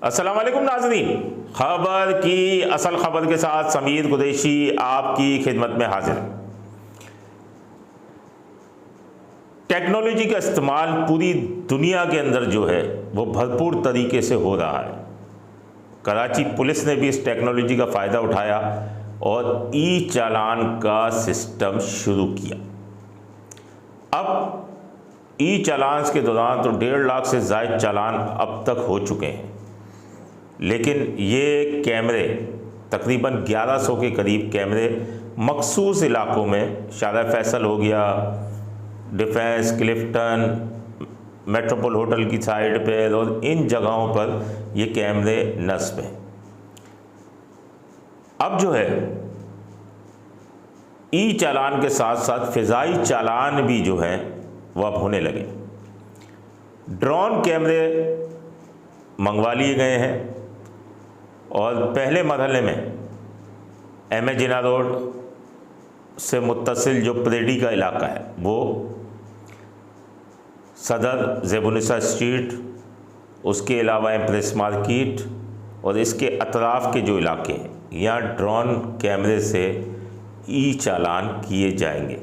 अस्सलाम वालेकुम नाज़रीन, खबर की असल खबर के साथ समीर कुरैशी आपकी खिदमत में हाजिर है। टेक्नोलॉजी का इस्तेमाल पूरी दुनिया के अंदर जो है वो भरपूर तरीके से हो रहा है। कराची पुलिस ने भी इस टेक्नोलॉजी का फ़ायदा उठाया और ई चालान का सिस्टम शुरू किया। अब ई चालान के दौरान तो 1.5 लाख से ज़ायद चालान अब तक हो चुके हैं, लेकिन ये कैमरे तकरीबन 1100 के करीब कैमरे मखसूस इलाकों में, शारा फैसल हो गया, डिफेंस, क्लिफ्टन, मेट्रोपोल होटल की साइड पे और इन जगहों पर ये कैमरे नस्ब हैं। अब जो है ई चालान के साथ साथ फ़िज़ाई चालान भी जो हैं वो अब होने लगे। ड्रोन कैमरे मंगवा लिए गए हैं और पहले मरहले में एम ए जिना रोड से मुत्तसिल जो प्रेडी का इलाका है, वो सदर ज़ेबुनिसा स्ट्रीट, उसके अलावा एम्प्रेस मार्केट और इसके अतराफ़ के जो इलाके हैं, यहाँ ड्रोन कैमरे से ई चालान किए जाएंगे।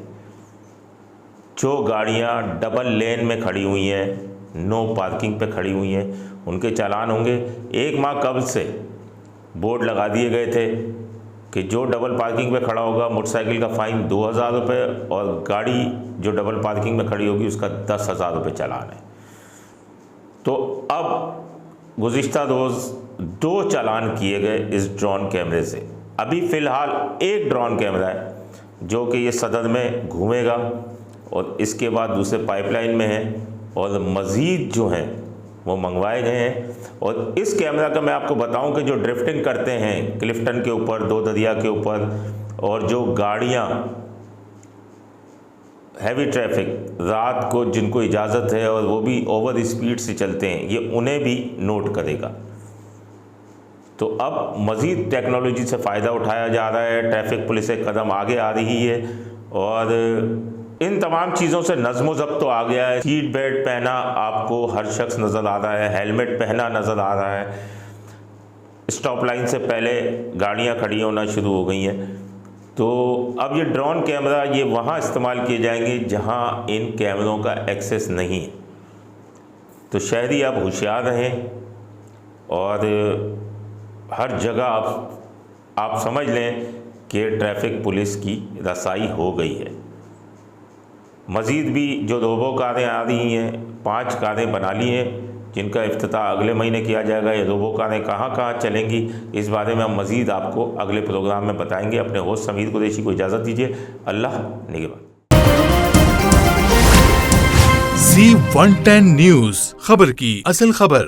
जो गाड़ियाँ डबल लेन में खड़ी हुई हैं, नो पार्किंग पे खड़ी हुई हैं, उनके चालान होंगे। 1 माह कबल से बोर्ड लगा दिए गए थे कि जो डबल पार्किंग पे खड़ा होगा मोटरसाइकिल का फ़ाइन 2000 रुपये और गाड़ी जो डबल पार्किंग में खड़ी होगी उसका 10,000 रुपये चालान है। तो अब गुज़िश्ता रोज़ 2 चालान किए गए इस ड्रोन कैमरे से। अभी फ़िलहाल एक ड्रोन कैमरा है जो कि ये सदर में घूमेगा और इसके बाद दूसरे पाइपलाइन में है और मज़ीद जो हैं वो मंगवाए गए हैं। और इस कैमरा का मैं आपको बताऊं कि जो ड्रिफ्टिंग करते हैं क्लिफ्टन के ऊपर, 2 दरिया के ऊपर, और जो गाड़ियां हैवी ट्रैफिक रात को जिनको इजाज़त है और वो भी ओवर स्पीड से चलते हैं, ये उन्हें भी नोट करेगा। तो अब मज़ीद टेक्नोलॉजी से फ़ायदा उठाया जा रहा है। ट्रैफिक पुलिस एक कदम आगे आ रही है और इन तमाम चीज़ों से नज़्म ज़ब्त तो आ गया है। सीट बेल्ट पहना आपको हर शख्स नज़र आ रहा है, हेलमेट पहना नज़र आ रहा है, स्टॉप लाइन से पहले गाड़ियां खड़ी होना शुरू हो गई हैं। तो अब ये ड्रोन कैमरा ये वहाँ इस्तेमाल किए जाएंगे जहाँ इन कैमरों का एक्सेस नहीं है। तो शहरी अब होशियार रहें और हर जगह आप समझ लें कि ट्रैफिक पुलिस की रसाई हो गई है। मज़ीद भी जो रोबो कारें आ रही हैं, 5 कारें बना ली हैं जिनका इफ्तिताह अगले महीने किया जाएगा। ये रोबो कारें कहाँ कहाँ चलेंगी, इस बारे में हम मज़ीद आपको अगले प्रोग्राम में बताएंगे। अपने होस्ट समीर कुरैशी को इजाज़त दीजिए। अल्लाह निगहबान। Z110 न्यूज़, खबर की असल खबर।